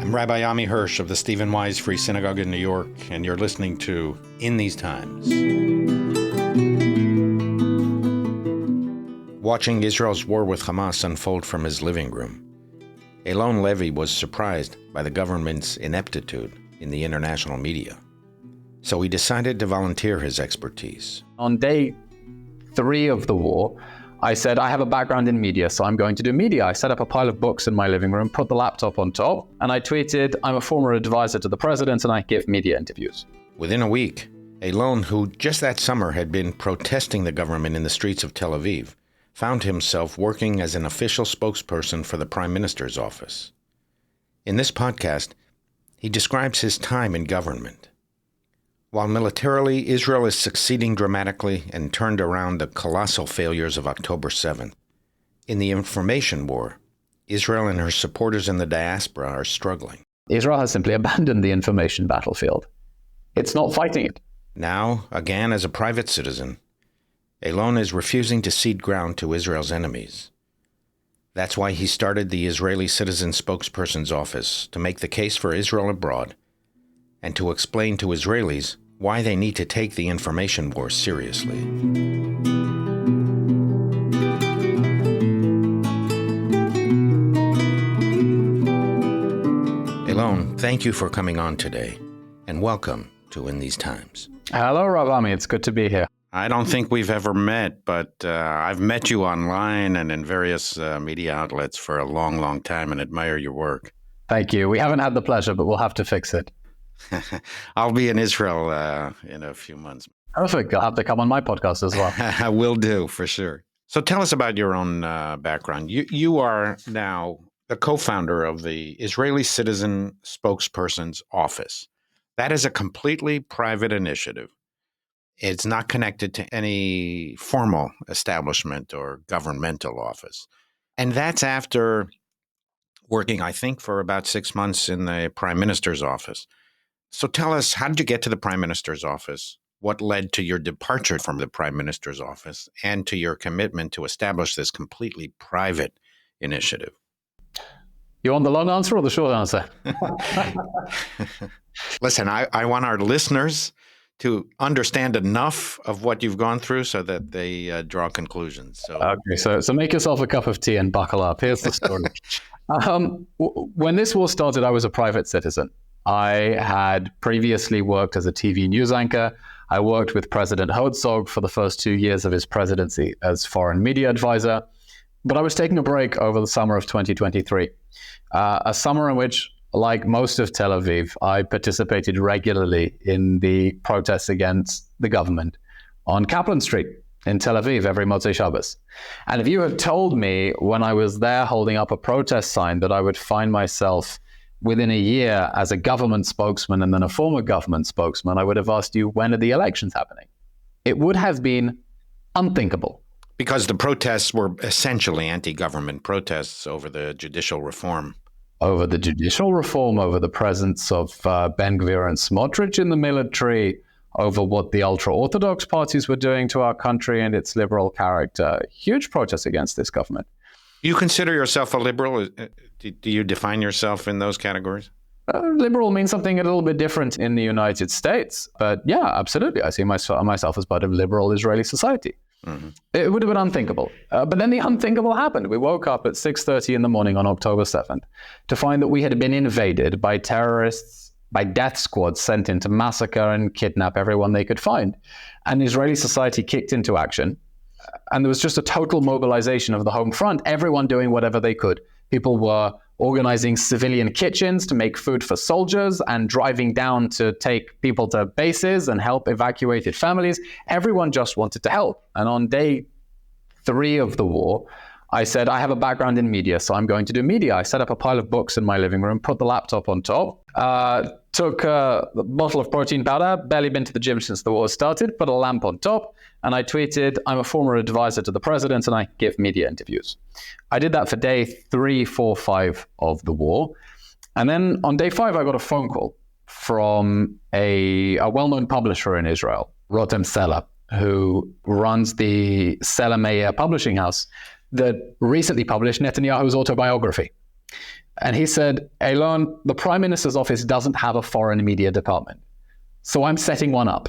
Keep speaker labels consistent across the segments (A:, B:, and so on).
A: I'm Rabbi Ammi Hirsch of the Stephen Wise Free Synagogue in New York, and you're listening to In These Times. Watching Israel's war with Hamas unfold from his living room, Eylon Levy was surprised by the government's ineptitude in the international media. So he decided to volunteer his expertise.
B: On day 3 of the war, I said, I have a background in media, so I'm going to do media. I set up a pile of books in my living room, put the laptop on top, and I tweeted, I'm a former advisor to the president and I give media interviews.
A: Within a week, Eylon, who just that summer had been protesting the government in the streets of Tel Aviv, found himself working as an official spokesperson for the Prime Minister's office. In this podcast, he describes his time in government. While militarily, Israel is succeeding dramatically and turned around the colossal failures of October 7th. In the information war, Israel and her supporters in the diaspora are struggling.
B: Israel has simply abandoned the information battlefield. It's not fighting it.
A: Now, again as a private citizen, Eylon is refusing to cede ground to Israel's enemies. That's why he started the Israeli Citizen Spokesperson's Office, to make the case for Israel abroad and to explain to Israelis why they need to take the information war seriously. Eylon, thank you for coming on today, and welcome to In These Times.
B: Hello, Rabbi Ammi. It's good to be here.
A: I don't think we've ever met, but I've met you online and in various media outlets for a long, long time and admire your work.
B: Thank you. We haven't had the pleasure, but we'll have to fix it.
A: I'll be in Israel in a few months.
B: Perfect. You'll have to come on my podcast as well.
A: I will do, for sure. So tell us about your own background. You are now the co-founder of the Israeli Citizen Spokesperson's Office. That is a completely private initiative. It's not connected to any formal establishment or governmental office. And that's after working, I think, for about 6 months in the Prime Minister's office. So tell us, how did you get to the Prime Minister's office? What led to your departure from the Prime Minister's office and to your commitment to establish this completely private initiative?
B: You want the long answer or the short answer?
A: Listen, I want our listeners to understand enough of what you've gone through so that they draw conclusions.
B: Okay, so make yourself a cup of tea and buckle up. Here's the story. When this war started, I was a private citizen. I had previously worked as a TV news anchor. I worked with President Herzog for the first 2 years of his presidency as foreign media advisor. But I was taking a break over the summer of 2023, a summer in which, like most of Tel Aviv, I participated regularly in the protests against the government on Kaplan Street in Tel Aviv every Motzei Shabbos. And if you had told me when I was there holding up a protest sign that I would find myself within a year as a government spokesman and then a former government spokesman, I would have asked you, when are the elections happening? It would have been unthinkable.
A: Because the protests were essentially anti-government protests over the judicial reform.
B: Over the judicial reform, over the presence of Ben Gvir and Smotrich in the military, over what the ultra-Orthodox parties were doing to our country and its liberal character. Huge protests against this government.
A: You consider yourself a liberal? Do you define yourself in those categories?
B: Liberal means something a little bit different in the United States. But yeah, absolutely. I see myself as part of liberal Israeli society. Mm-hmm. It would have been unthinkable. But then the unthinkable happened. We woke up at 6:30 in the morning on October 7th to find that we had been invaded by terrorists, by death squads sent in to massacre and kidnap everyone they could find. And Israeli society kicked into action. And there was just a total mobilization of the home front, everyone doing whatever they could. People were organizing civilian kitchens to make food for soldiers and driving down to take people to bases and help evacuated families. Everyone just wanted to help. And on day 3 of the war, I said, I have a background in media, so I'm going to do media. I set up a pile of books in my living room, put the laptop on top, took a bottle of protein powder, barely been to the gym since the war started, put a lamp on top, and I tweeted, I'm a former advisor to the president and I give media interviews. I did that for day 3, 4, 5 of the war. And then on day 5, I got a phone call from a well-known publisher in Israel, Rotem Sela, who runs the Sela Meir publishing house that recently published Netanyahu's autobiography. And he said, Eylon, the Prime Minister's office doesn't have a foreign media department. So I'm setting one up.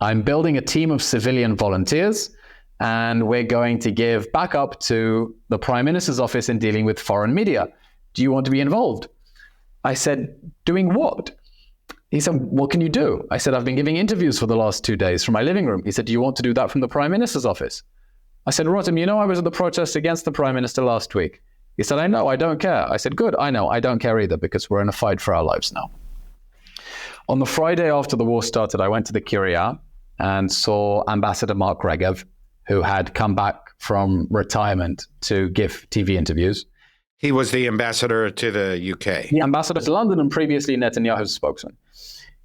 B: I'm building a team of civilian volunteers, and we're going to give backup to the Prime Minister's office in dealing with foreign media. Do you want to be involved? I said, doing what? He said, what can you do? I said, I've been giving interviews for the last 2 days from my living room. He said, do you want to do that from the Prime Minister's office? I said, Rotem, you know I was at the protest against the Prime Minister last week. He said, I know, I don't care. I said, good, I know, I don't care either, because we're in a fight for our lives now. On the Friday after the war started, I went to the Kiryat and saw Ambassador Mark Regev, who had come back from retirement to give TV interviews.
A: He was the ambassador to the UK.
B: The ambassador to London and previously Netanyahu's spokesman.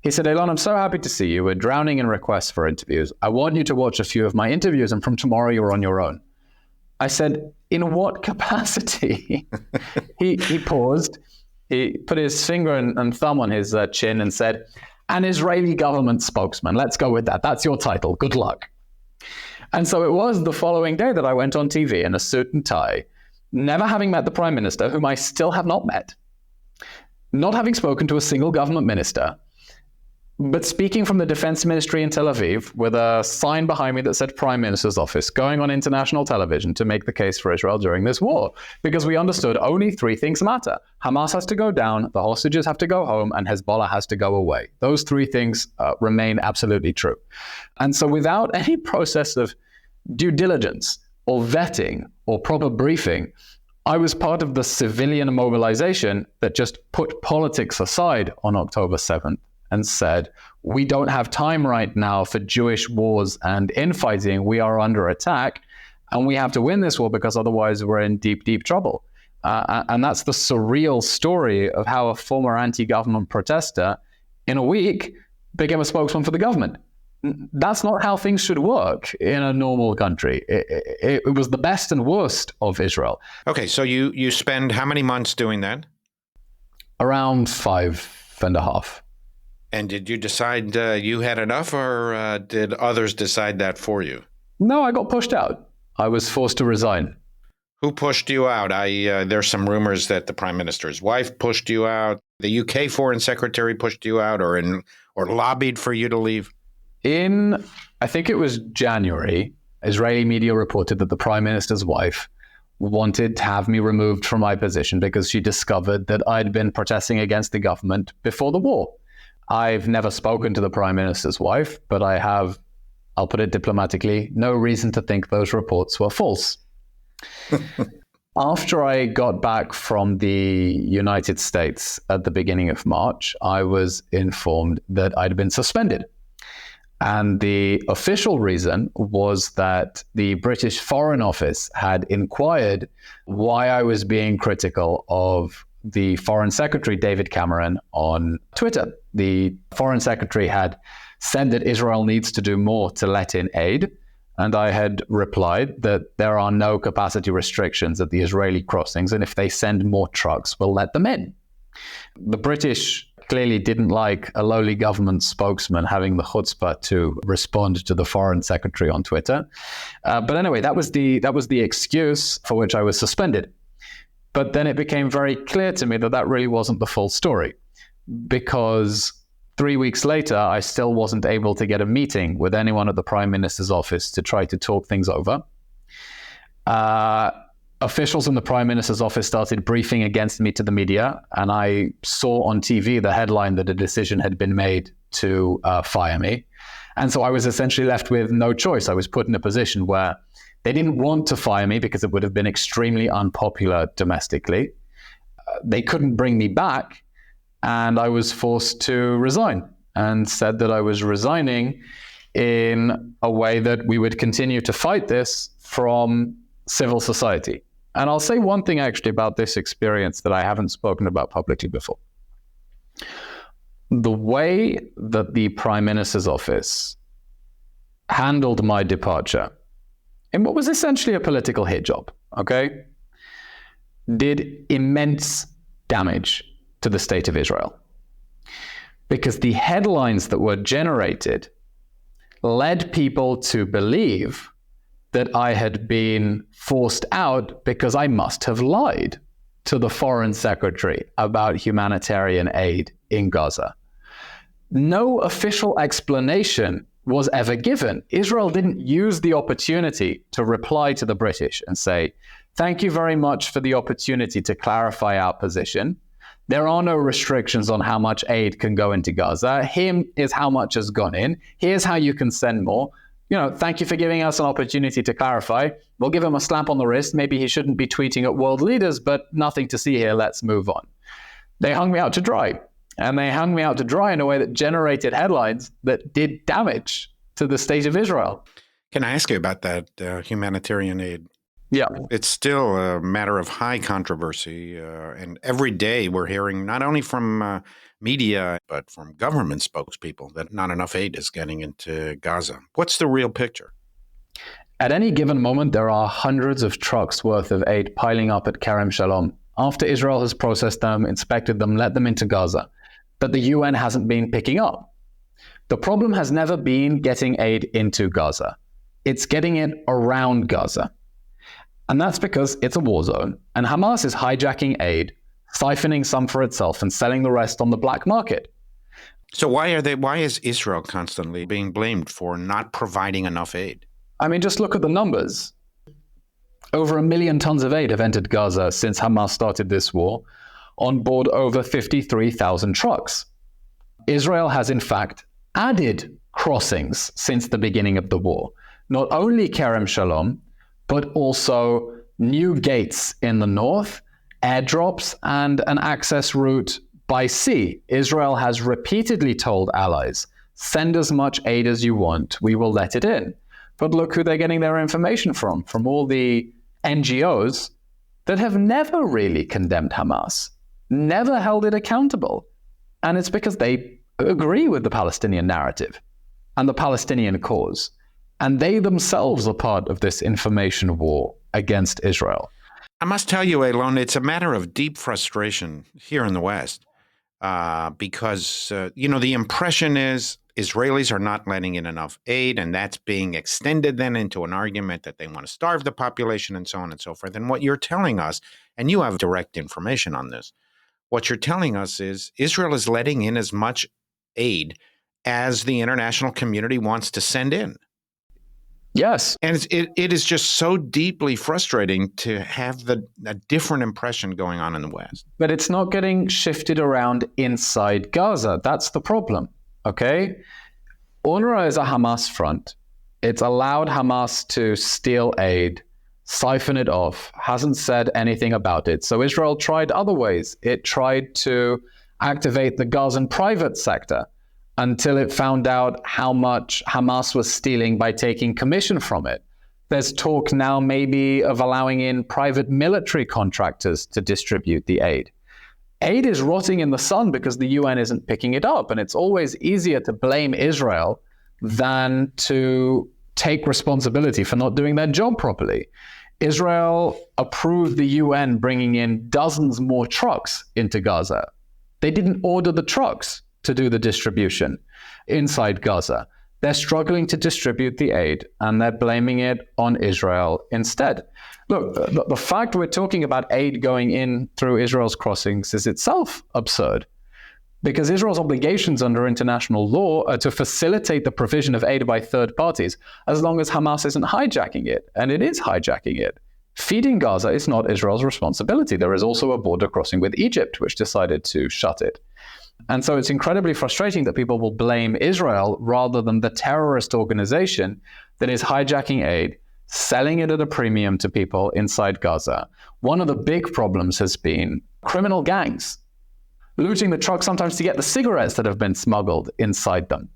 B: He said, Eylon, I'm so happy to see you. We're drowning in requests for interviews. I want you to watch a few of my interviews, and from tomorrow you're on your own. I said, in what capacity? He paused. He put his finger and thumb on his chin and said, an Israeli government spokesman. Let's go with that. That's your title. Good luck. And so it was the following day that I went on TV in a suit and tie, never having met the Prime Minister, whom I still have not met, not having spoken to a single government minister, but speaking from the Defense Ministry in Tel Aviv with a sign behind me that said Prime Minister's office, going on international television to make the case for Israel during this war, because we understood only 3 things matter. Hamas has to go down, the hostages have to go home, and Hezbollah has to go away. Those 3 things remain absolutely true. And so without any process of due diligence or vetting or proper briefing, I was part of the civilian mobilization that just put politics aside on October 7th. And said, we don't have time right now for Jewish wars and infighting. We are under attack, and we have to win this war because otherwise we're in deep, deep trouble. And that's the surreal story of how a former anti-government protester in a week became a spokesman for the government. That's not how things should work in a normal country. It was the best and worst of Israel.
A: Okay, so you spend how many months doing that?
B: Around 5.5.
A: And did you decide you had enough, or did others decide that for you?
B: No, I got pushed out. I was forced to resign.
A: Who pushed you out? There's some rumors that the Prime Minister's wife pushed you out, the UK Foreign Secretary pushed you out, or lobbied for you to leave?
B: I think it was January, Israeli media reported that the Prime Minister's wife wanted to have me removed from my position because she discovered that I'd been protesting against the government before the war. I've never spoken to the Prime Minister's wife, but I have, I'll put it diplomatically, no reason to think those reports were false. After I got back from the United States at the beginning of March, I was informed that I'd been suspended. And the official reason was that the British Foreign Office had inquired why I was being critical of the Foreign Secretary, David Cameron, on Twitter. The Foreign Secretary had said that Israel needs to do more to let in aid, and I had replied that there are no capacity restrictions at the Israeli crossings, and if they send more trucks, we'll let them in. The British clearly didn't like a lowly government spokesman having the chutzpah to respond to the Foreign Secretary on Twitter. But anyway, that was the excuse for which I was suspended. But then it became very clear to me that that really wasn't the full story, because 3 weeks later, I still wasn't able to get a meeting with anyone at the Prime Minister's office to try to talk things over. Officials in the Prime Minister's office started briefing against me to the media, and I saw on TV the headline that a decision had been made to fire me. And so I was essentially left with no choice. I was put in a position where they didn't want to fire me because it would have been extremely unpopular domestically. They couldn't bring me back, and I was forced to resign, and said that I was resigning in a way that we would continue to fight this from civil society. And I'll say one thing actually about this experience that I haven't spoken about publicly before. The way that the Prime Minister's office handled my departure in what was essentially a political hit job, okay, did immense damage to the state of Israel. Because the headlines that were generated led people to believe that I had been forced out because I must have lied to the foreign secretary about humanitarian aid in Gaza. No official explanation was ever given. Israel didn't use the opportunity to reply to the British and say, thank you very much for the opportunity to clarify our position. There are no restrictions on how much aid can go into Gaza. Here is how much has gone in. Here's how you can send more. Thank you for giving us an opportunity to clarify. We'll give him a slap on the wrist. Maybe he shouldn't be tweeting at world leaders, but nothing to see here. Let's move on. They hung me out to dry. And they hung me out to dry in a way that generated headlines that did damage to the state of Israel.
A: Can I ask you about that humanitarian aid?
B: Yeah.
A: It's still a matter of high controversy. And every day we're hearing not only from media, but from government spokespeople that not enough aid is getting into Gaza. What's the real picture?
B: At any given moment, there are hundreds of trucks worth of aid piling up at Kerem Shalom after Israel has processed them, inspected them, let them into Gaza, that the UN hasn't been picking up. The problem has never been getting aid into Gaza. It's getting it around Gaza. And that's because it's a war zone, and Hamas is hijacking aid, siphoning some for itself and selling the rest on the black market.
A: So why is Israel constantly being blamed for not providing enough aid?
B: I mean, just look at the numbers. Over 1 million tons of aid have entered Gaza since Hamas started this war, on board over 53,000 trucks. Israel has, in fact, added crossings since the beginning of the war. Not only Kerem Shalom, but also new gates in the north, airdrops, and an access route by sea. Israel has repeatedly told allies, send as much aid as you want, we will let it in. But look who they're getting their information from all the NGOs that have never really condemned Hamas, never held it accountable. And it's because they agree with the Palestinian narrative and the Palestinian cause. And they themselves are part of this information war against Israel.
A: I must tell you, Eylon, it's a matter of deep frustration here in the West because, the impression is Israelis are not letting in enough aid, and that's being extended then into an argument that they want to starve the population and so on and so forth. And what you're telling us, and you have direct information on this, what you're telling us is Israel is letting in as much aid as the international community wants to send in.
B: Yes.
A: And it is just so deeply frustrating to have a different impression going on in the West.
B: But it's not getting shifted around inside Gaza. That's the problem, okay? UNRWA is a Hamas front. It's allowed Hamas to steal aid, siphon it off, hasn't said anything about it. So Israel tried other ways. It tried to activate the Gazan private sector until it found out how much Hamas was stealing by taking commission from it. There's talk now maybe of allowing in private military contractors to distribute the aid. Aid is rotting in the sun because the UN isn't picking it up, and it's always easier to blame Israel than to take responsibility for not doing their job properly. Israel approved the UN bringing in dozens more trucks into Gaza. They didn't order the trucks to do the distribution inside Gaza. They're struggling to distribute the aid, and they're blaming it on Israel instead. Look, the fact we're talking about aid going in through Israel's crossings is itself absurd, because Israel's obligations under international law are to facilitate the provision of aid by third parties, as long as Hamas isn't hijacking it, and it is hijacking it. Feeding Gaza is not Israel's responsibility. There is also a border crossing with Egypt, which decided to shut it. And so it's incredibly frustrating that people will blame Israel rather than the terrorist organization that is hijacking aid, selling it at a premium to people inside Gaza. One of the big problems has been criminal gangs looting the trucks sometimes to get the cigarettes that have been smuggled inside them.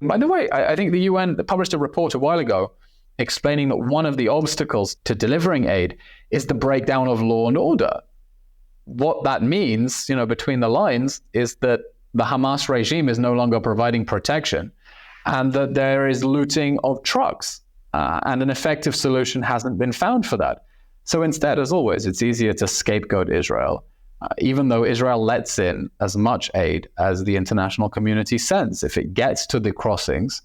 B: By the way, I think the UN published a report a while ago explaining that one of the obstacles to delivering aid is the breakdown of law and order. What that means, between the lines, is that the Hamas regime is no longer providing protection and that there is looting of trucks, and an effective solution hasn't been found for that. So instead, as always, it's easier to scapegoat Israel, even though Israel lets in as much aid as the international community sends. If it gets to the crossings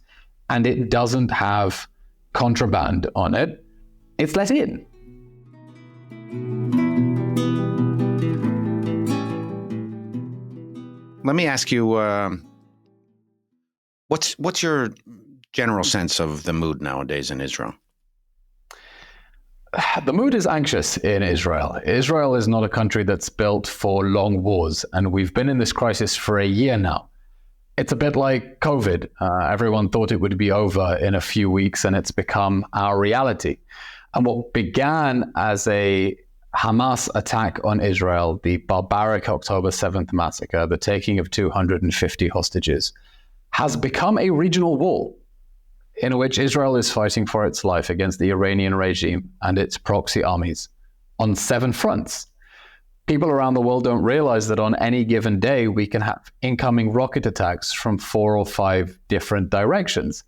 B: and it doesn't have contraband on it, it's let in.
A: let me ask you, what's your general sense of the mood nowadays in Israel?
B: The mood is anxious in Israel. Israel is not a country that's built for long wars, and we've been in this crisis for a year now. It's a bit like COVID. Everyone thought it would be over in a few weeks, and it's become our reality. And what began as a Hamas attack on Israel, the barbaric October 7th massacre, the taking of 250 hostages, has become a regional war in which Israel is fighting for its life against the Iranian regime and its proxy armies on 7 fronts. People around the world don't realize that on any given day, we can have incoming rocket attacks from 4 or 5 different directions.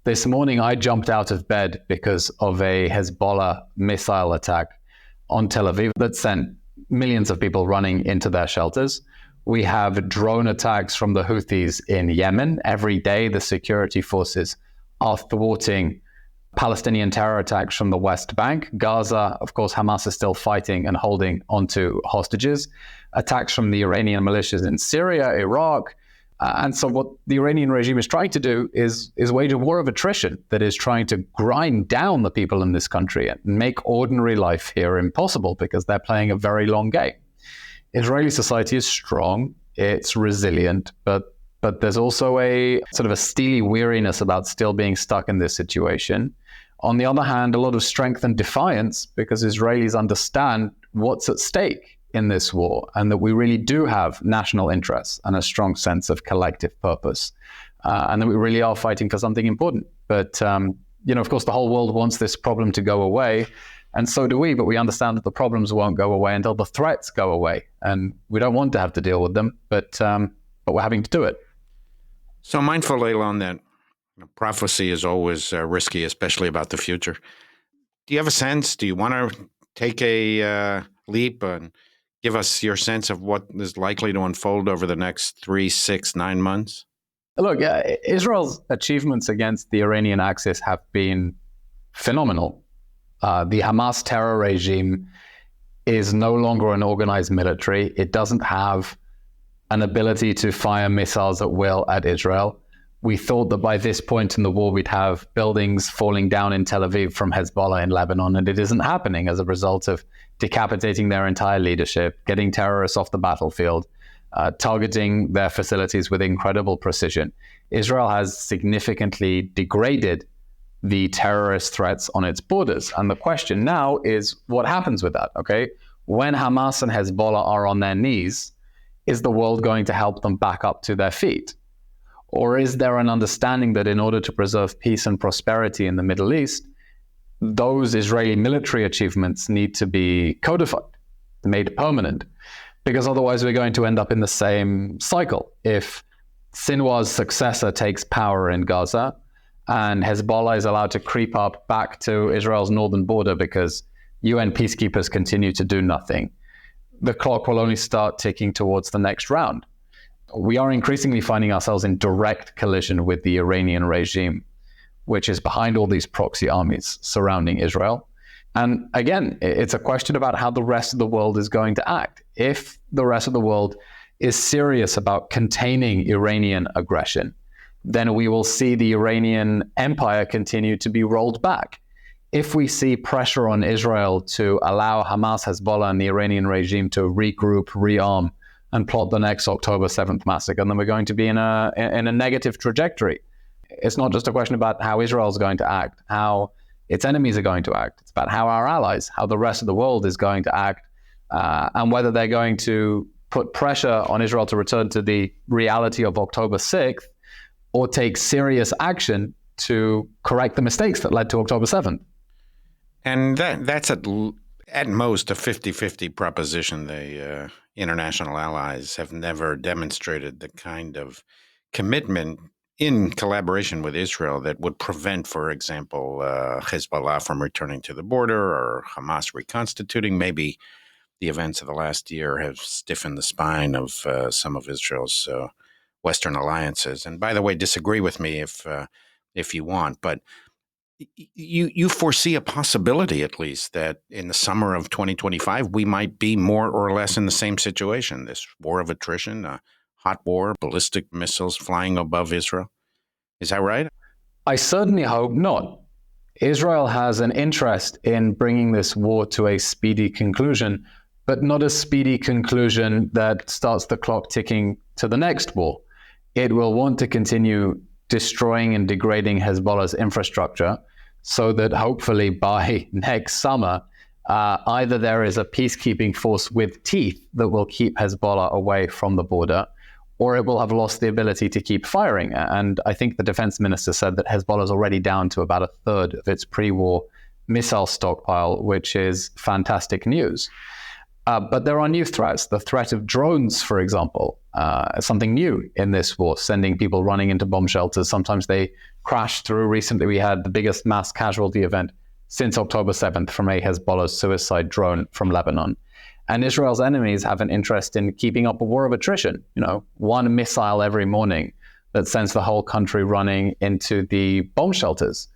B: This morning, I jumped out of bed because of a Hezbollah missile attack on Tel Aviv that sent millions of people running into their shelters. We have drone attacks from the Houthis in Yemen. Every day, the security forces are thwarting Palestinian terror attacks from the West Bank. Gaza, of course, Hamas is still fighting and holding onto hostages. Attacks from the Iranian militias in Syria, Iraq. And so what the Iranian regime is trying to do is wage a war of attrition that is trying to grind down the people in this country and make ordinary life here impossible because they're playing a very long game. Israeli society is strong, it's resilient, but there's also a sort of a steely weariness about still being stuck in this situation. On the other hand, a lot of strength and defiance because Israelis understand what's at stake in this war and that we really do have national interests and a strong sense of collective purpose and that we really are fighting for something important. But, of course, the whole world wants this problem to go away. And so do we, but we understand that the problems won't go away until the threats go away. And we don't want to have to deal with them, but we're having to do it.
A: So mindful, Eylon, that prophecy is always risky, especially about the future. Do you have a sense? Do you want to take a leap and give us your sense of what is likely to unfold over the next 3, 6, 9 months?
B: Look, Israel's achievements against the Iranian Axis have been phenomenal. The Hamas terror regime is no longer an organized military. It doesn't have an ability to fire missiles at will at Israel. We thought that by this point in the war, we'd have buildings falling down in Tel Aviv from Hezbollah in Lebanon, and it isn't happening as a result of decapitating their entire leadership, getting terrorists off the battlefield, targeting their facilities with incredible precision. Israel has significantly degraded the terrorist threats on its borders. And the question now is, what happens with that, okay? When Hamas and Hezbollah are on their knees, is the world going to help them back up to their feet? Or is there an understanding that in order to preserve peace and prosperity in the Middle East, those Israeli military achievements need to be codified, made permanent? Because otherwise we're going to end up in the same cycle. If Sinwar's successor takes power in Gaza and Hezbollah is allowed to creep up back to Israel's northern border because UN peacekeepers continue to do nothing, the clock will only start ticking towards the next round. We are increasingly finding ourselves in direct collision with the Iranian regime, which is behind all these proxy armies surrounding Israel. And again, it's a question about how the rest of the world is going to act. If the rest of the world is serious about containing Iranian aggression, then we will see the Iranian empire continue to be rolled back. If we see pressure on Israel to allow Hamas, Hezbollah, and the Iranian regime to regroup, rearm, and plot the next October 7th massacre, then we're going to be in a negative trajectory. It's not just a question about how Israel is going to act, how its enemies are going to act. It's about how our allies, how the rest of the world is going to act, and whether they're going to put pressure on Israel to return to the reality of October 6th or take serious action to correct the mistakes that led to October 7th.
A: And that's at most a 50-50 proposition. The international allies have never demonstrated the kind of commitment in collaboration with Israel that would prevent, for example, Hezbollah from returning to the border or Hamas reconstituting. Maybe the events of the last year have stiffened the spine of some of Israel's Western alliances. And by the way, disagree with me if you want, but you foresee a possibility, at least, that in the summer of 2025, we might be more or less in the same situation, this war of attrition, hot war, ballistic missiles flying above Israel. Is that right?
B: I certainly hope not. Israel has an interest in bringing this war to a speedy conclusion, but not a speedy conclusion that starts the clock ticking to the next war. It will want to continue destroying and degrading Hezbollah's infrastructure so that hopefully by next summer, either there is a peacekeeping force with teeth that will keep Hezbollah away from the border, or it will have lost the ability to keep firing. And I think the defense minister said that Hezbollah is already down to about a third of its pre-war missile stockpile, which is fantastic news. But there are new threats. The threat of drones, for example, something new in this war, sending people running into bomb shelters. Sometimes they crash through. Recently, we had the biggest mass casualty event since October 7th from a Hezbollah suicide drone from Lebanon. And Israel's enemies have an interest in keeping up a war of attrition. One missile every morning that sends the whole country running into the bomb shelters.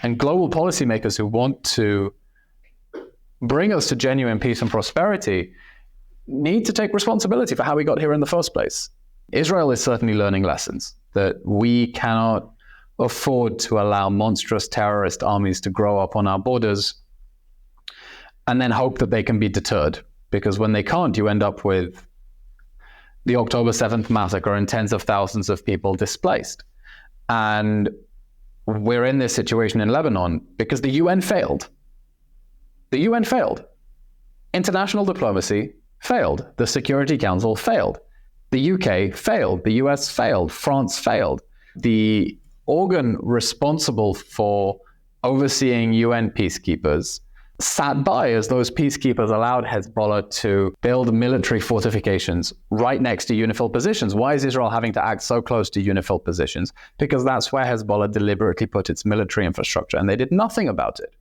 B: And global policymakers who want to bring us to genuine peace and prosperity need to take responsibility for how we got here in the first place. Israel is certainly learning lessons that we cannot afford to allow monstrous terrorist armies to grow up on our borders and then hope that they can be deterred. Because when they can't, you end up with the October 7th massacre and tens of thousands of people displaced. And we're in this situation in Lebanon because the UN failed. The UN failed. International diplomacy failed. The Security Council failed. The UK failed. The US failed. France failed. The organ responsible for overseeing UN peacekeepers sat by as those peacekeepers allowed Hezbollah to build military fortifications right next to UNIFIL positions. Why is Israel having to act so close to UNIFIL positions? Because that's where Hezbollah deliberately put its military infrastructure, and they did nothing about it.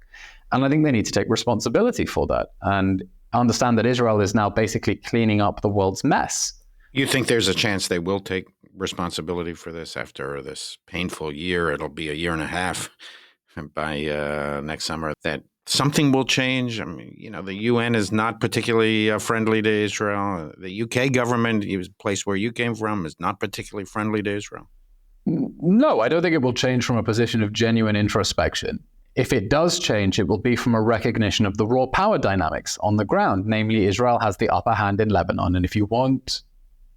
B: And I think they need to take responsibility for that and understand that Israel is now basically cleaning up the world's mess.
A: You think there's a chance they will take responsibility for this after this painful year? It'll be a year and a half by next summer that something will change. I mean, the UN is not particularly friendly to Israel. The UK government, the place where you came from, is not particularly friendly to Israel.
B: No, I don't think it will change from a position of genuine introspection. If it does change, it will be from a recognition of the raw power dynamics on the ground. Namely, Israel has the upper hand in Lebanon. And if you want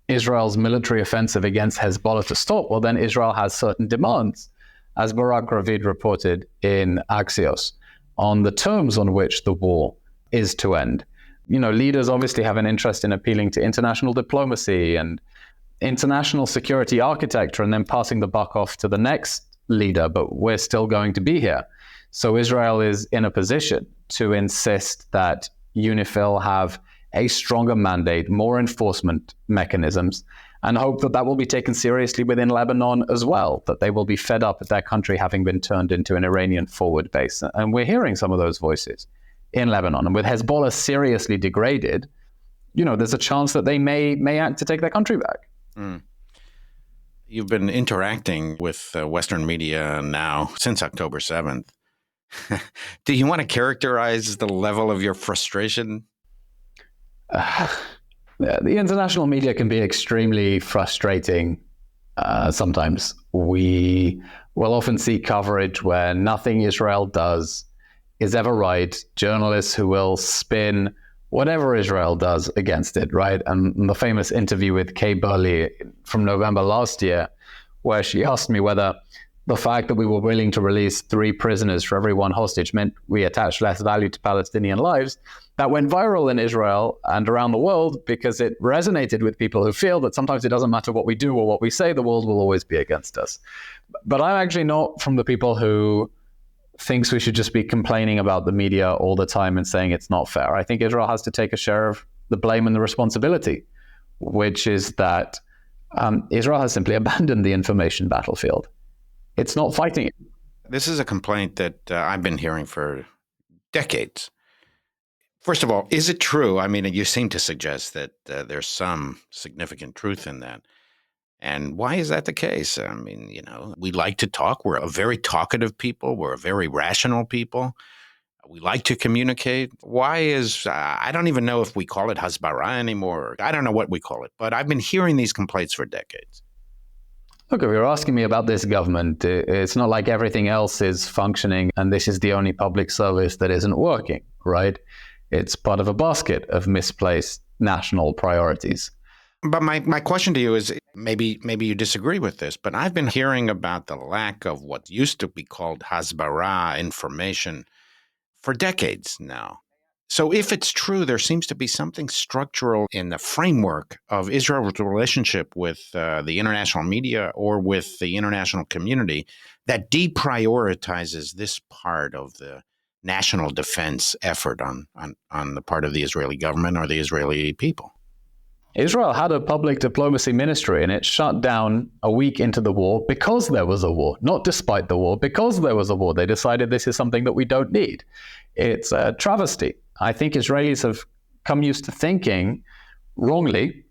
B: Israel's military offensive against Hezbollah to stop, well, then Israel has certain demands, as Barak Ravid reported in Axios, on the terms on which the war is to end. Leaders obviously have an interest in appealing to international diplomacy and international security architecture and then passing the buck off to the next leader, but we're still going to be here. So Israel is in a position to insist that UNIFIL have a stronger mandate, more enforcement mechanisms, and hope that that will be taken seriously within Lebanon as well, that they will be fed up at their country having been turned into an Iranian forward base. And we're hearing some of those voices in Lebanon. And with Hezbollah seriously degraded, there's a chance that they may act to take their country back.
A: Mm. You've been interacting with Western media now since October 7th. Do you want to characterize the level of your frustration?
B: The international media can be extremely frustrating sometimes. We will often see coverage where nothing Israel does is ever right. Journalists who will spin whatever Israel does against it, right? And the famous interview with Kay Burley from November last year, where she asked me whether the fact that we were willing to release 3 prisoners for every 1 hostage meant we attached less value to Palestinian lives. That went viral in Israel and around the world because it resonated with people who feel that sometimes it doesn't matter what we do or what we say, the world will always be against us. But I'm actually not from the people who thinks we should just be complaining about the media all the time and saying it's not fair. I think Israel has to take a share of the blame and the responsibility, which is that Israel has simply abandoned the information battlefield. It's not fighting it.
A: This is a complaint that I've been hearing for decades. First of all, is it true? I mean, you seem to suggest that there's some significant truth in that. And why is that the case? I mean, we like to talk. We're a very talkative people. We're a very rational people. We like to communicate. Why is, I don't even know if we call it hasbara anymore. I don't know what we call it, but I've been hearing these complaints for decades.
B: Look, if you're asking me about this government, it's not like everything else is functioning and this is the only public service that isn't working, right? It's part of a basket of misplaced national priorities.
A: But my question to you is, maybe you disagree with this, but I've been hearing about the lack of what used to be called hasbara, information, for decades now. So if it's true, there seems to be something structural in the framework of Israel's relationship with the international media or with the international community that deprioritizes this part of the national defense effort on the part of the Israeli government or the Israeli people.
B: Israel had a public diplomacy ministry and it shut down a week into the war because there was a war, not despite the war, because there was a war. They decided this is something that we don't need. It's a travesty. I think Israelis have come used to thinking wrongly,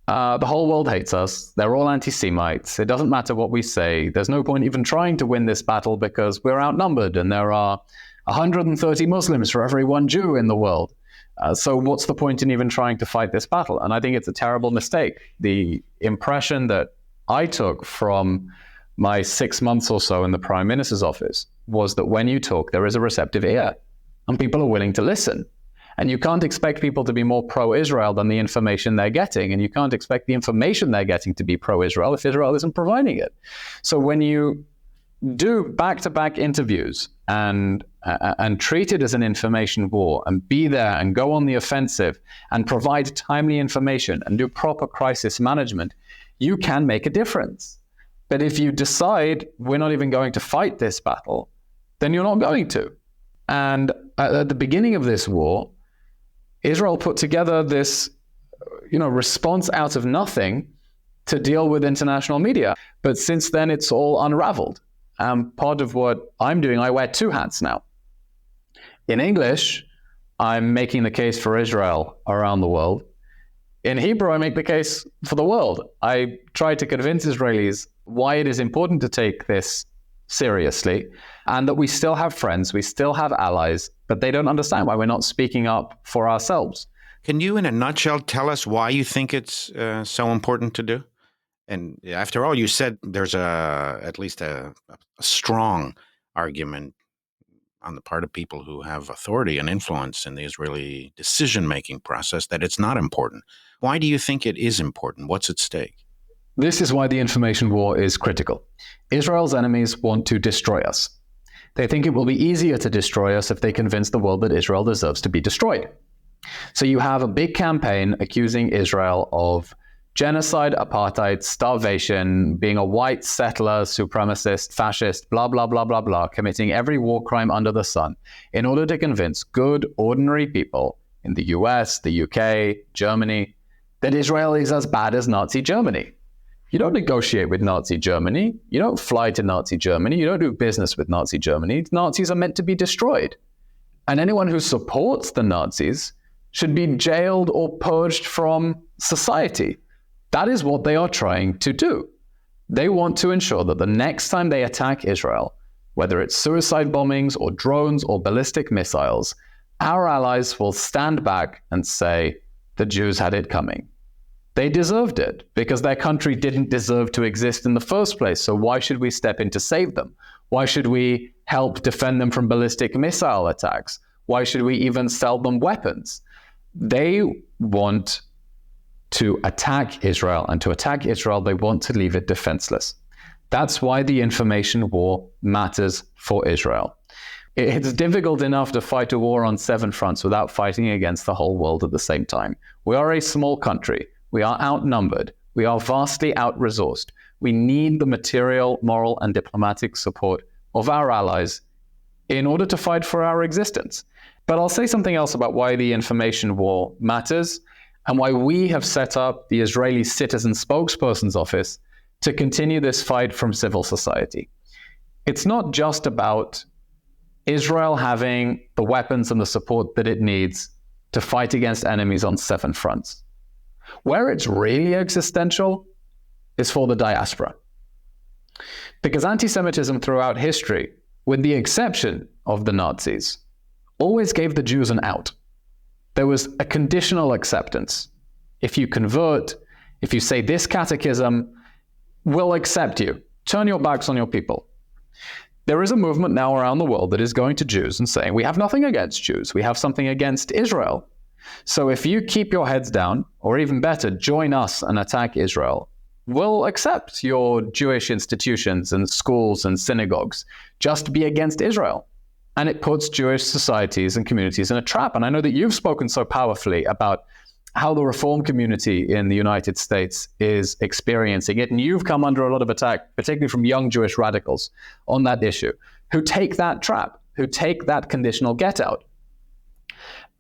B: the whole world hates us. They're all anti-Semites. It doesn't matter what we say. There's no point even trying to win this battle because we're outnumbered and there are 130 Muslims for every one Jew in the world. So what's the point in even trying to fight this battle? And I think it's a terrible mistake. The impression that I took from my 6 months or so in the Prime Minister's office was that when you talk, there is a receptive ear and people are willing to listen. And you can't expect people to be more pro-Israel than the information they're getting. And you can't expect the information they're getting to be pro-Israel if Israel isn't providing it. So when you do back-to-back interviews and treat it as an information war and be there and go on the offensive and provide timely information and do proper crisis management, you can make a difference. But if you decide we're not even going to fight this battle, then you're not going to. And at the beginning of this war, Israel put together this, response out of nothing to deal with international media. But since then, it's all unraveled. Part of what I'm doing, I wear two hats now. In English, I'm making the case for Israel around the world. In Hebrew, I make the case for the world. I try to convince Israelis why it is important to take this seriously and that we still have friends, we still have allies, but they don't understand why we're not speaking up for ourselves.
A: Can you, in a nutshell, tell us why you think it's so important to do? And after all, you said there's at least a strong argument on the part of people who have authority and influence in the Israeli decision-making process that it's not important. Why do you think it is important? What's at stake?
B: This is why the information war is critical. Israel's enemies want to destroy us. They think it will be easier to destroy us if they convince the world that Israel deserves to be destroyed. So you have a big campaign accusing Israel of genocide, apartheid, starvation, being a white settler, supremacist, fascist, blah, blah, blah, blah, blah, committing every war crime under the sun in order to convince good, ordinary people in the US, the UK, Germany, that Israel is as bad as Nazi Germany. You don't negotiate with Nazi Germany. You don't fly to Nazi Germany. You don't do business with Nazi Germany. Nazis are meant to be destroyed. And anyone who supports the Nazis should be jailed or purged from society. That is what they are trying to do. They want to ensure that the next time they attack Israel, whether it's suicide bombings or drones or ballistic missiles, our allies will stand back and say, the Jews had it coming. They deserved it because their country didn't deserve to exist in the first place. So why should we step in to save them? Why should we help defend them from ballistic missile attacks? Why should we even sell them weapons? They want to attack Israel, and to attack Israel, they want to leave it defenseless. That's why the information war matters for Israel. It's difficult enough to fight a war on 7 fronts without fighting against the whole world at the same time. We are a small country. We are outnumbered. We are vastly out-resourced. We need the material, moral, and diplomatic support of our allies in order to fight for our existence. But I'll say something else about why the information war matters and why we have set up the Israeli Citizen Spokesperson's Office to continue this fight from civil society. It's not just about Israel having the weapons and the support that it needs to fight against enemies on 7 fronts. Where it's really existential is for the diaspora. Because anti-Semitism throughout history, with the exception of the Nazis, always gave the Jews an out. There was a conditional acceptance. If you convert, if you say this catechism, we'll accept you. Turn your backs on your people. There is a movement now around the world that is going to Jews and saying, we have nothing against Jews. We have something against Israel. So if you keep your heads down, or even better, join us and attack Israel, we'll accept your Jewish institutions and schools and synagogues. Just be against Israel. And it puts Jewish societies and communities in a trap. And I know that you've spoken so powerfully about how the Reform community in the United States is experiencing it. And you've come under a lot of attack, particularly from young Jewish radicals on that issue, who take that trap, who take that conditional get out.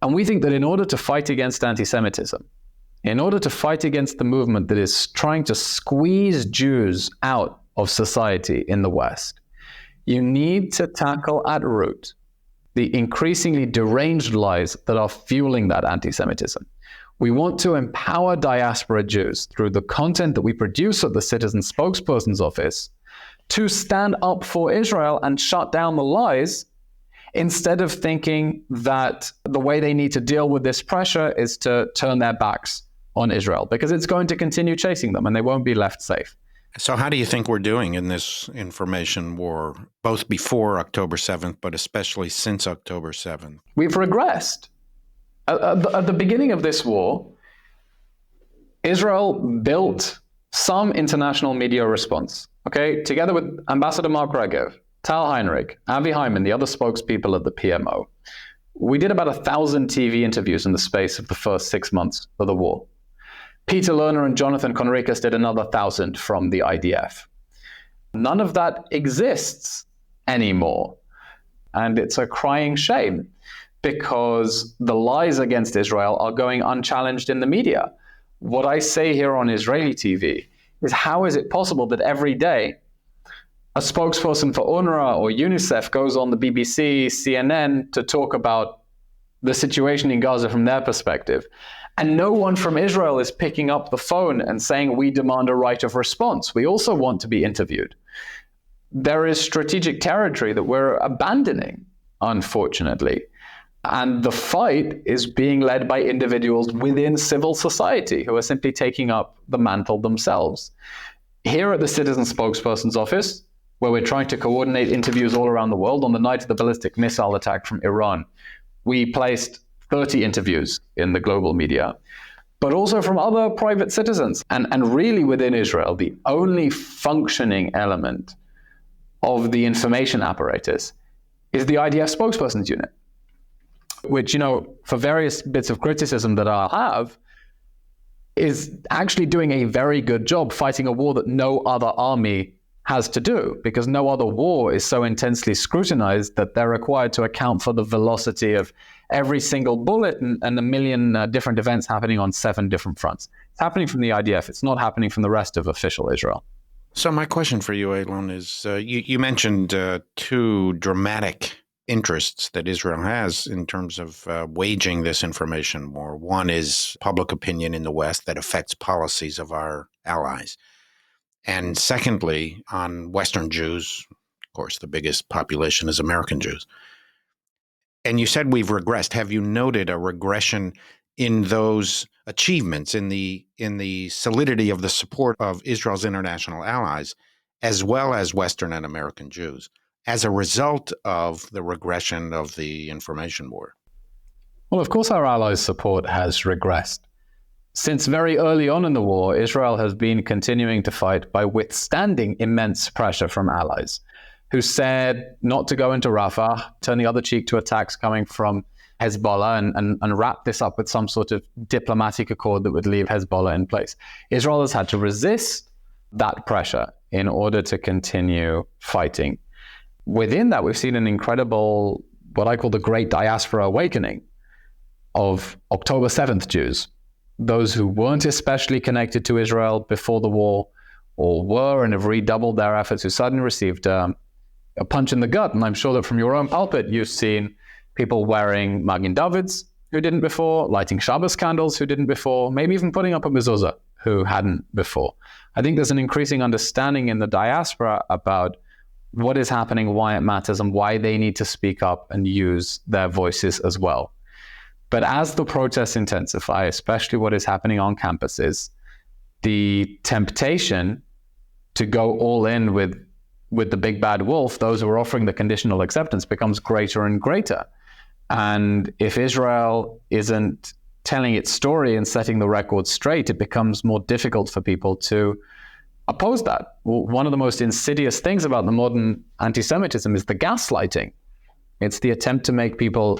B: And we think that in order to fight against anti-Semitism, in order to fight against the movement that is trying to squeeze Jews out of society in the West, you need to tackle at root the increasingly deranged lies that are fueling that anti-Semitism. We want to empower diaspora Jews through the content that we produce at the Citizen Spokesperson's Office to stand up for Israel and shut down the lies, instead of thinking that the way they need to deal with this pressure is to turn their backs on Israel, because it's going to continue chasing them and they won't be left safe.
A: So how do you think we're doing in this information war, both before October 7th, but especially since October 7th?
B: We've regressed. At the beginning of this war, Israel built some international media response, okay, together with Ambassador Mark Regev, Tal Heinrich, Avi Hyman, the other spokespeople of the PMO. We did about 1,000 TV interviews in the space of the first 6 months of the war. Peter Lerner and Jonathan Conricus did another 1,000 from the IDF. None of that exists anymore. And it's a crying shame, because the lies against Israel are going unchallenged in the media. What I say here on Israeli TV is, how is it possible that every day a spokesperson for UNRWA or UNICEF goes on the BBC, CNN to talk about the situation in Gaza from their perspective, and no one from Israel is picking up the phone and saying, we demand a right of response. We also want to be interviewed. There is strategic territory that we're abandoning, unfortunately. And the fight is being led by individuals within civil society who are simply taking up the mantle themselves. Here at the Citizen Spokesperson's Office, where we're trying to coordinate interviews all around the world, on the night of the ballistic missile attack from Iran, we placed 30 interviews in the global media, but also from other private citizens. And really within Israel, the only functioning element of the information apparatus is the IDF spokesperson's unit, which, for various bits of criticism that I'll have, is actually doing a very good job fighting a war that no other army has to do, because no other war is so intensely scrutinized that they're required to account for the velocity of every single bullet and a million different events happening on 7 different fronts. It's happening from the IDF. It's not happening from the rest of official Israel.
A: So my question for you, Eylon, is you mentioned 2 dramatic interests that Israel has in terms of waging this information war. One is public opinion in the West that affects policies of our allies. And secondly, on Western Jews, of course, the biggest population is American Jews. And you said we've regressed. Have you noted a regression in those achievements, in the solidity of the support of Israel's international allies, as well as Western and American Jews, as a result of the regression of the information war?
B: Well, of course, our allies' support has regressed. Since very early on in the war, Israel has been continuing to fight by withstanding immense pressure from allies who said not to go into Rafah, turn the other cheek to attacks coming from Hezbollah, and wrap this up with some sort of diplomatic accord that would leave Hezbollah in place. Israel has had to resist that pressure in order to continue fighting. Within that, we've seen an incredible, what I call the Great Diaspora Awakening of October 7th Jews. Those who weren't especially connected to Israel before the war, or were and have redoubled their efforts, who suddenly received a punch in the gut. And I'm sure that from your own pulpit, you've seen people wearing Magen Davids who didn't before, lighting Shabbos candles who didn't before, maybe even putting up a mezuzah who hadn't before. I think there's an increasing understanding in the diaspora about what is happening, why it matters, and why they need to speak up and use their voices as well. But as the protests intensify, especially what is happening on campuses, the temptation to go all in with the big bad wolf, those who are offering the conditional acceptance, becomes greater and greater. And if Israel isn't telling its story and setting the record straight, it becomes more difficult for people to oppose that. One of the most insidious things about the modern anti-Semitism is the gaslighting. It's the attempt to make people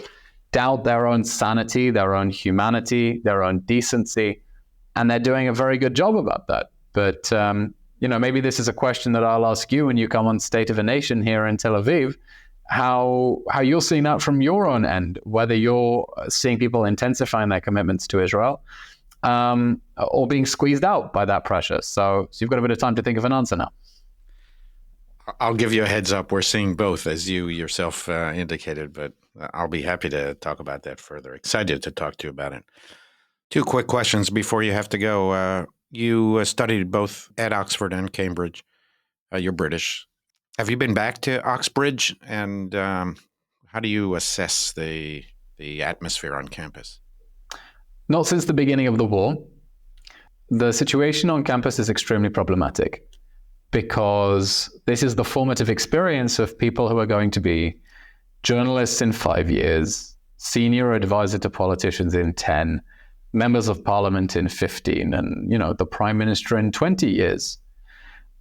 B: doubt their own sanity, their own humanity, their own decency, and they're doing a very good job about that. But maybe this is a question that I'll ask you when you come on State of a Nation here in Tel Aviv, how you're seeing that from your own end, whether you're seeing people intensifying their commitments to Israel or being squeezed out by that pressure. So you've got a bit of time to think of an answer now.
A: I'll give you a heads up. We're seeing both, as you yourself indicated, but I'll be happy to talk about that further. Excited to talk to you about it. Two quick questions before you have to go. You studied both at Oxford and Cambridge. You're British. Have you been back to Oxbridge? And how do you assess the atmosphere on campus?
B: Not since the beginning of the war. The situation on campus is extremely problematic because this is the formative experience of people who are going to be journalists in 5 years, senior advisor to politicians in 10, members of parliament in 15, and the prime minister in 20 years.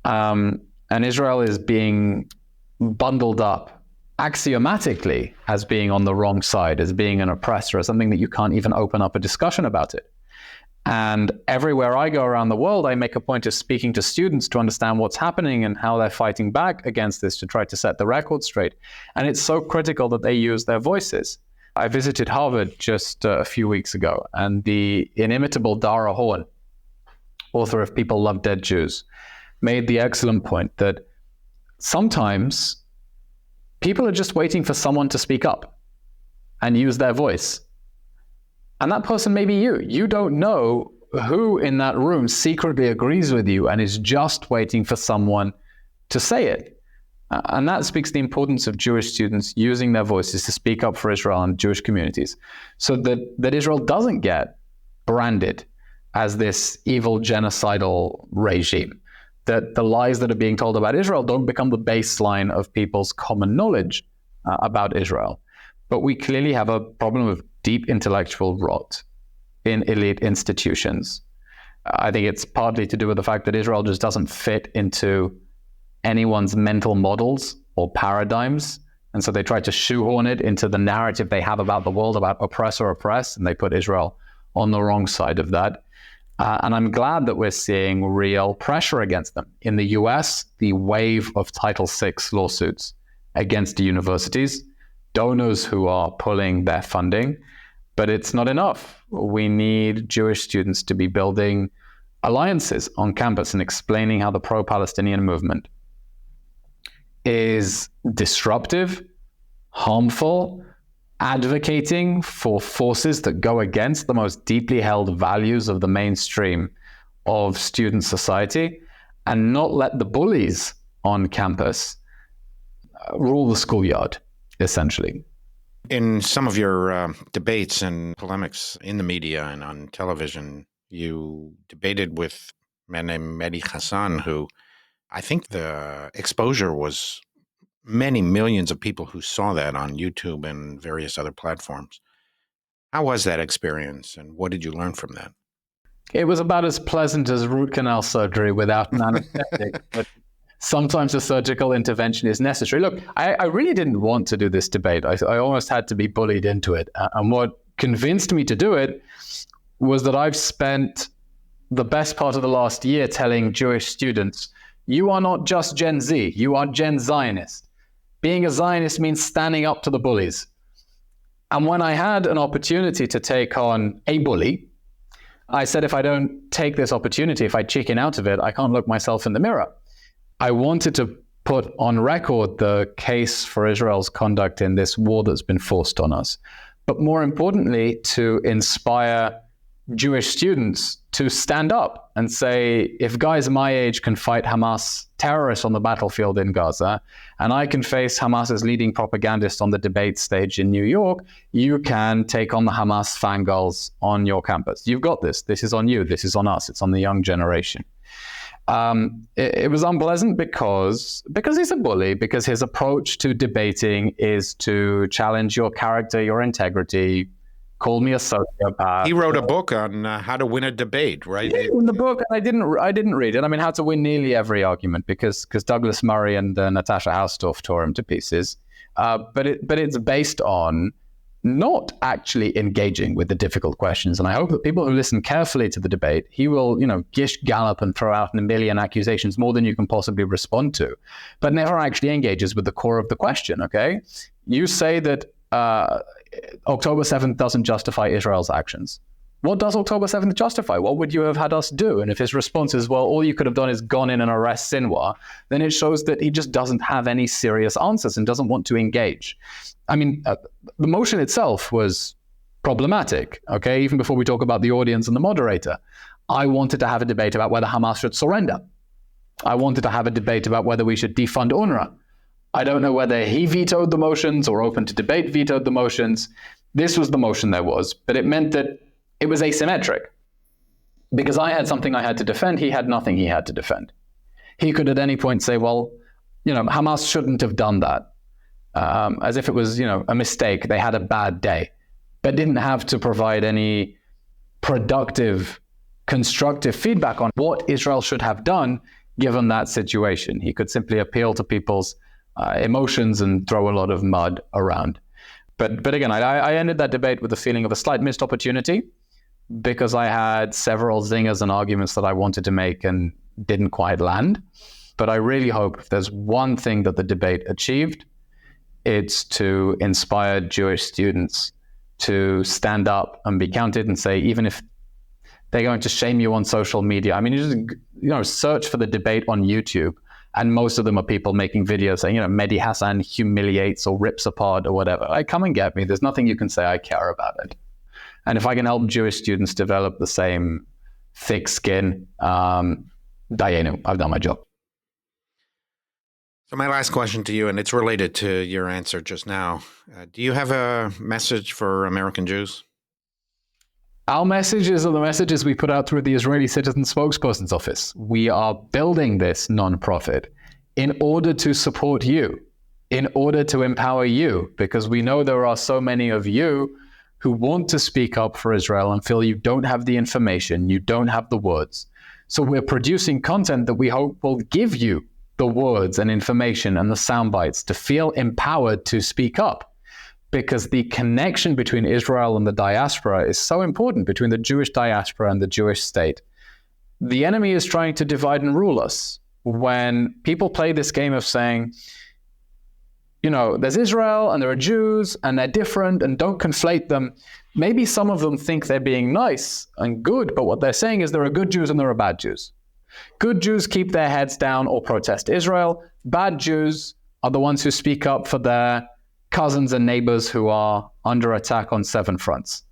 B: And Israel is being bundled up axiomatically as being on the wrong side, as being an oppressor, as something that you can't even open up a discussion about it. And everywhere I go around the world, I make a point of speaking to students to understand what's happening and how they're fighting back against this to try to set the record straight. And it's so critical that they use their voices. I visited Harvard just a few weeks ago, and the inimitable Dara Horn, author of People Love Dead Jews, made the excellent point that sometimes people are just waiting for someone to speak up and use their voice. And that person may be you. You don't know who in that room secretly agrees with you and is just waiting for someone to say it. And that speaks to the importance of Jewish students using their voices to speak up for Israel and Jewish communities so that Israel doesn't get branded as this evil genocidal regime, that the lies that are being told about Israel don't become the baseline of people's common knowledge about Israel. But we clearly have a problem of deep intellectual rot in elite institutions. I think it's partly to do with the fact that Israel just doesn't fit into anyone's mental models or paradigms. And so they try to shoehorn it into the narrative they have about the world, about oppress or oppress, and they put Israel on the wrong side of that. And I'm glad that we're seeing real pressure against them. In the US, the wave of Title VI lawsuits against the universities, donors who are pulling their funding, but it's not enough. We need Jewish students to be building alliances on campus and explaining how the pro-Palestinian movement is disruptive, harmful, advocating for forces that go against the most deeply held values of the mainstream of student society, and not let the bullies on campus rule the schoolyard, essentially.
A: In some of your debates and polemics in the media and on television, you debated with a man named Mehdi Hassan, who I think the exposure was many millions of people who saw that on YouTube and various other platforms. How was that experience, and what did you learn from that?
B: It was about as pleasant as root canal surgery without an anesthetic, but sometimes a surgical intervention is necessary. Look, I really didn't want to do this debate. I almost had to be bullied into it. And what convinced me to do it was that I've spent the best part of the last year telling Jewish students, you are not just Gen Z, you are Gen Zionist. Being a Zionist means standing up to the bullies. And when I had an opportunity to take on a bully, I said, if I don't take this opportunity, if I chicken out of it, I can't look myself in the mirror. I wanted to put on record the case for Israel's conduct in this war that's been forced on us. But more importantly, to inspire Jewish students to stand up and say, if guys my age can fight Hamas terrorists on the battlefield in Gaza, and I can face Hamas's leading propagandist on the debate stage in New York, you can take on the Hamas fangirls on your campus. You've got this. This is on you. This is on us. It's on the young generation. It was unpleasant because he's a bully, because his approach to debating is to challenge your character, your integrity, call me a sociopath.
A: He wrote a book on how to win a debate, right?
B: In the book, I didn't read it. I mean, how to win nearly every argument, because Douglas Murray and Natasha Hausdorff tore him to pieces. But it's based on not actually engaging with the difficult questions. And I hope that people who listen carefully to the debate, he will, gish gallop and throw out a million accusations, more than you can possibly respond to, but never actually engages with the core of the question, okay? You say that October 7th doesn't justify Israel's actions. What does October 7th justify? What would you have had us do? And if his response is, well, all you could have done is gone in and arrest Sinwar, then it shows that he just doesn't have any serious answers and doesn't want to engage. I mean, the motion itself was problematic, okay? Even before we talk about the audience and the moderator. I wanted to have a debate about whether Hamas should surrender. I wanted to have a debate about whether we should defund UNRWA. I don't know whether he vetoed the motions or Open to Debate vetoed the motions. This was the motion there was, but it meant that it was asymmetric. Because I had something I had to defend, he had nothing he had to defend. He could at any point say, well, Hamas shouldn't have done that. As if it was, a mistake. They had a bad day, but didn't have to provide any productive, constructive feedback on what Israel should have done given that situation. He could simply appeal to people's emotions and throw a lot of mud around. But again, I ended that debate with a feeling of a slight missed opportunity, because I had several zingers and arguments that I wanted to make and didn't quite land. But I really hope if there's one thing that the debate achieved, it's to inspire Jewish students to stand up and be counted and say, even if they're going to shame you on social media. I mean, you just search for the debate on YouTube, and most of them are people making videos saying, Mehdi Hassan humiliates or rips apart or whatever. Come and get me. There's nothing you can say. I care about it. And if I can help Jewish students develop the same thick skin, dayenu, I've done my job.
A: So my last question to you, and it's related to your answer just now. Do you have a message for American Jews?
B: Our messages are the messages we put out through the Israeli Citizen Spokesperson's Office. We are building this nonprofit in order to support you, in order to empower you, because we know there are so many of you who want to speak up for Israel and feel you don't have the information, you don't have the words. So we're producing content that we hope will give you the words and information and the sound bites to feel empowered to speak up. Because the connection between Israel and the diaspora is so important, between the Jewish diaspora and the Jewish state. The enemy is trying to divide and rule us. When people play this game of saying, there's Israel and there are Jews and they're different and don't conflate them. Maybe some of them think they're being nice and good, but what they're saying is there are good Jews and there are bad Jews. Good Jews keep their heads down or protest Israel. Bad Jews are the ones who speak up for their cousins and neighbors who are under attack on 7 fronts.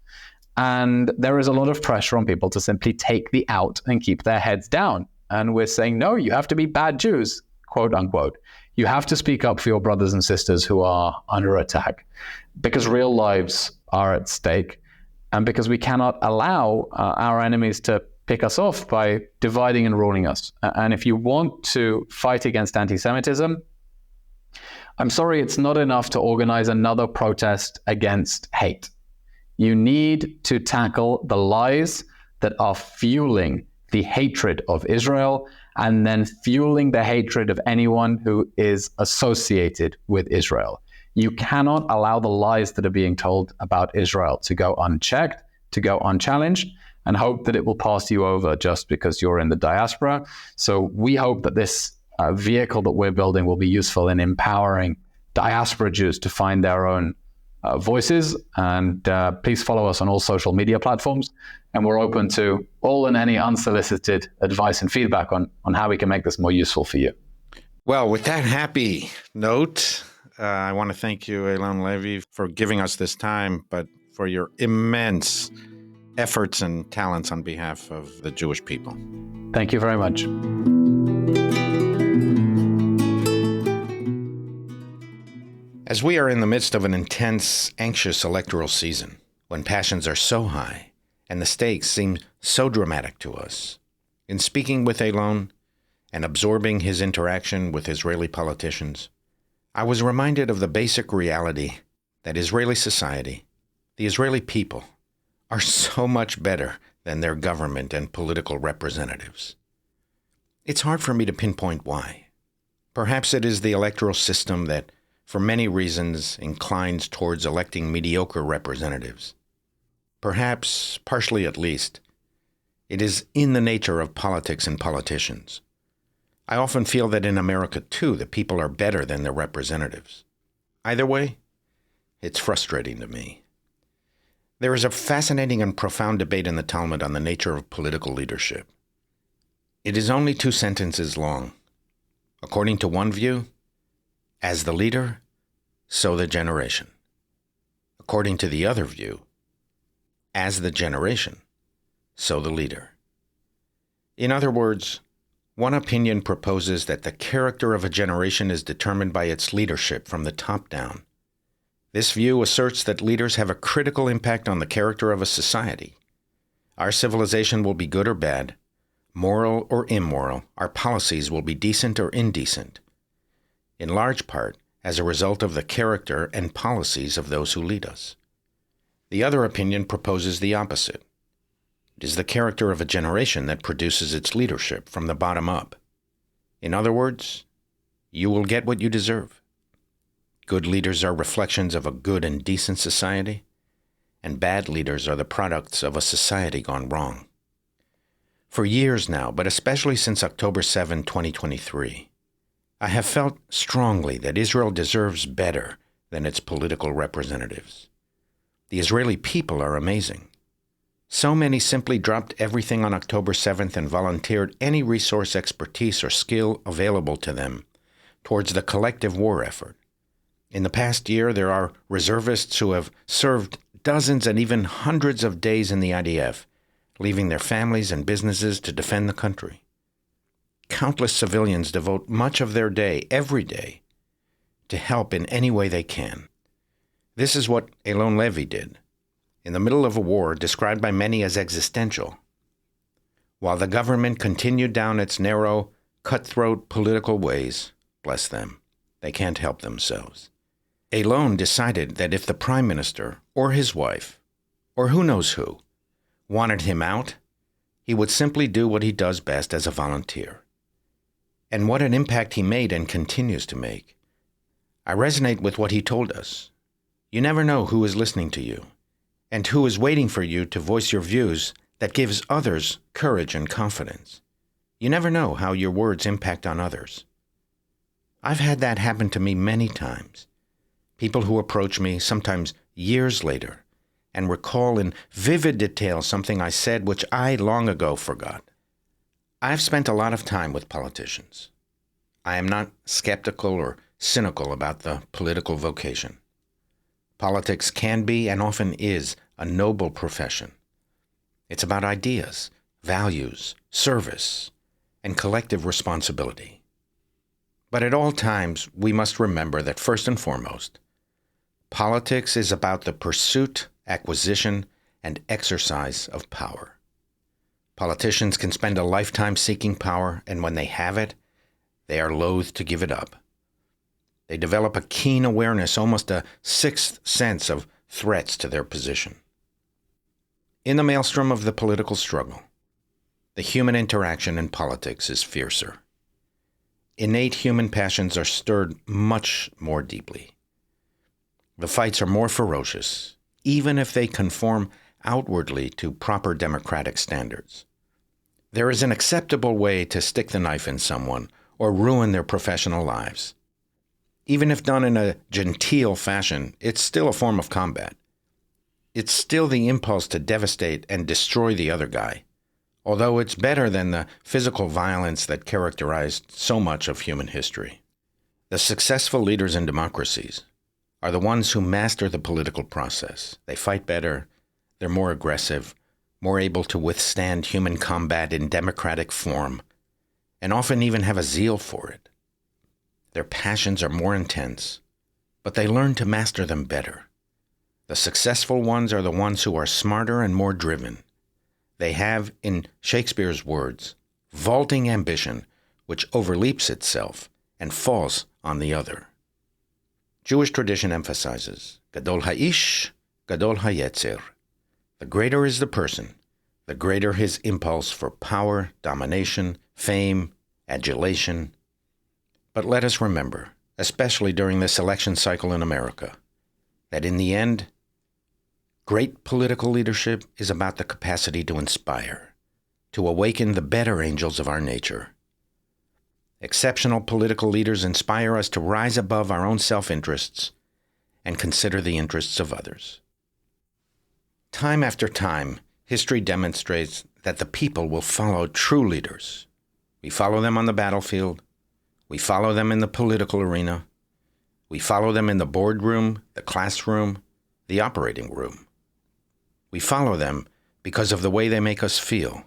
B: And there is a lot of pressure on people to simply take the out and keep their heads down. And we're saying, no, you have to be bad Jews, quote unquote. You have to speak up for your brothers and sisters who are under attack, because real lives are at stake, and because we cannot allow our enemies to pick us off by dividing and ruling us. And if you want to fight against anti-Semitism, I'm sorry, it's not enough to organize another protest against hate. You need to tackle the lies that are fueling the hatred of Israel and then fueling the hatred of anyone who is associated with Israel. You cannot allow the lies that are being told about Israel to go unchecked, to go unchallenged, and hope that it will pass you over just because you're in the diaspora. So we hope that this vehicle that we're building will be useful in empowering diaspora Jews to find their own voices. And please follow us on all social media platforms. And we're open to all and any unsolicited advice and feedback on how we can make this more useful for you.
A: Well, with that happy note, I want to thank you, Eylon Levy, for giving us this time, but for your immense efforts and talents on behalf of the Jewish people.
B: Thank you very much.
A: As we are in the midst of an intense, anxious electoral season, when passions are so high and the stakes seem so dramatic to us, in speaking with Eylon and absorbing his interaction with Israeli politicians, I was reminded of the basic reality that Israeli society, the Israeli people, are so much better than their government and political representatives. It's hard for me to pinpoint why. Perhaps it is the electoral system that, for many reasons, inclines towards electing mediocre representatives. Perhaps, partially at least, it is in the nature of politics and politicians. I often feel that in America, too, the people are better than their representatives. Either way, it's frustrating to me. There is a fascinating and profound debate in the Talmud on the nature of political leadership. It is only 2 sentences long. According to one view, as the leader, so the generation. According to the other view, as the generation, so the leader. In other words, one opinion proposes that the character of a generation is determined by its leadership from the top down. This view asserts that leaders have a critical impact on the character of a society. Our civilization will be good or bad, moral or immoral, our policies will be decent or indecent, in large part as a result of the character and policies of those who lead us. The other opinion proposes the opposite. It is the character of a generation that produces its leadership from the bottom up. In other words, you will get what you deserve. Good leaders are reflections of a good and decent society, and bad leaders are the products of a society gone wrong. For years now, but especially since October 7, 2023, I have felt strongly that Israel deserves better than its political representatives. The Israeli people are amazing. So many simply dropped everything on October 7th and volunteered any resource, expertise, or skill available to them towards the collective war effort. In the past year, there are reservists who have served dozens and even hundreds of days in the IDF, leaving their families and businesses to defend the country. Countless civilians devote much of their day, every day, to help in any way they can. This is what Eylon Levy did, in the middle of a war described by many as existential. While the government continued down its narrow, cutthroat political ways, bless them, they can't help themselves. Eylon decided that if the prime minister, or his wife, or who knows who, wanted him out, he would simply do what he does best as a volunteer. And what an impact he made and continues to make. I resonate with what he told us. You never know who is listening to you, and who is waiting for you to voice your views that gives others courage and confidence. You never know how your words impact on others. I've had that happen to me many times. People who approach me, sometimes years later, and recall in vivid detail something I said which I long ago forgot. I've spent a lot of time with politicians. I am not skeptical or cynical about the political vocation. Politics can be and often is a noble profession. It's about ideas, values, service, and collective responsibility. But at all times, we must remember that first and foremost, politics is about the pursuit, acquisition, and exercise of power. Politicians can spend a lifetime seeking power, and when they have it, they are loath to give it up. They develop a keen awareness, almost a sixth sense of threats to their position. In the maelstrom of the political struggle, the human interaction in politics is fiercer. Innate human passions are stirred much more deeply. The fights are more ferocious, even if they conform outwardly to proper democratic standards. There is an acceptable way to stick the knife in someone or ruin their professional lives. Even if done in a genteel fashion, it's still a form of combat. It's still the impulse to devastate and destroy the other guy, although it's better than the physical violence that characterized so much of human history. The successful leaders in democracies are the ones who master the political process. They fight better, they're more aggressive, more able to withstand human combat in democratic form, and often even have a zeal for it. Their passions are more intense, but they learn to master them better. The successful ones are the ones who are smarter and more driven. They have, in Shakespeare's words, vaulting ambition, which overleaps itself and falls on the other. Jewish tradition emphasizes, Gadol ha'ish, Gadol ha'yetzer. The greater is the person, the greater his impulse for power, domination, fame, adulation. But let us remember, especially during this election cycle in America, that in the end, great political leadership is about the capacity to inspire, to awaken the better angels of our nature. Exceptional political leaders inspire us to rise above our own self-interests and consider the interests of others. Time after time, history demonstrates that the people will follow true leaders. We follow them on the battlefield. We follow them in the political arena. We follow them in the boardroom, the classroom, the operating room. We follow them because of the way they make us feel.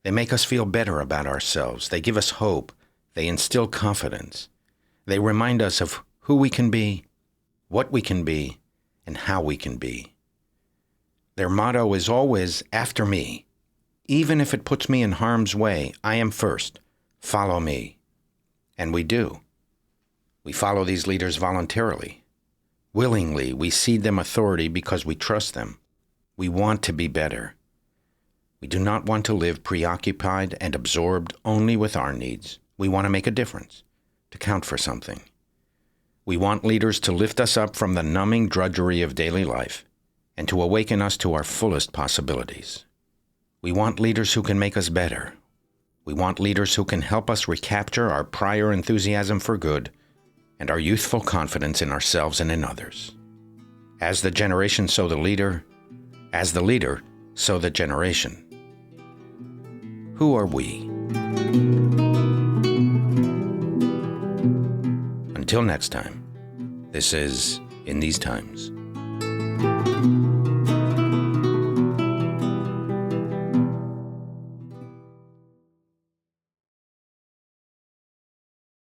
A: They make us feel better about ourselves. They give us hope. They instill confidence. They remind us of who we can be, what we can be, and how we can be. Their motto is always, after me. Even if it puts me in harm's way, I am first. Follow me. And we do. We follow these leaders voluntarily. Willingly, we cede them authority because we trust them. We want to be better. We do not want to live preoccupied and absorbed only with our needs. We want to make a difference, to count for something. We want leaders to lift us up from the numbing drudgery of daily life and to awaken us to our fullest possibilities. We want leaders who can make us better. We want leaders who can help us recapture our prior enthusiasm for good and our youthful confidence in ourselves and in others. As the generation, so the leader. As the leader, so the generation. Who are we? Until next time, this is In These Times.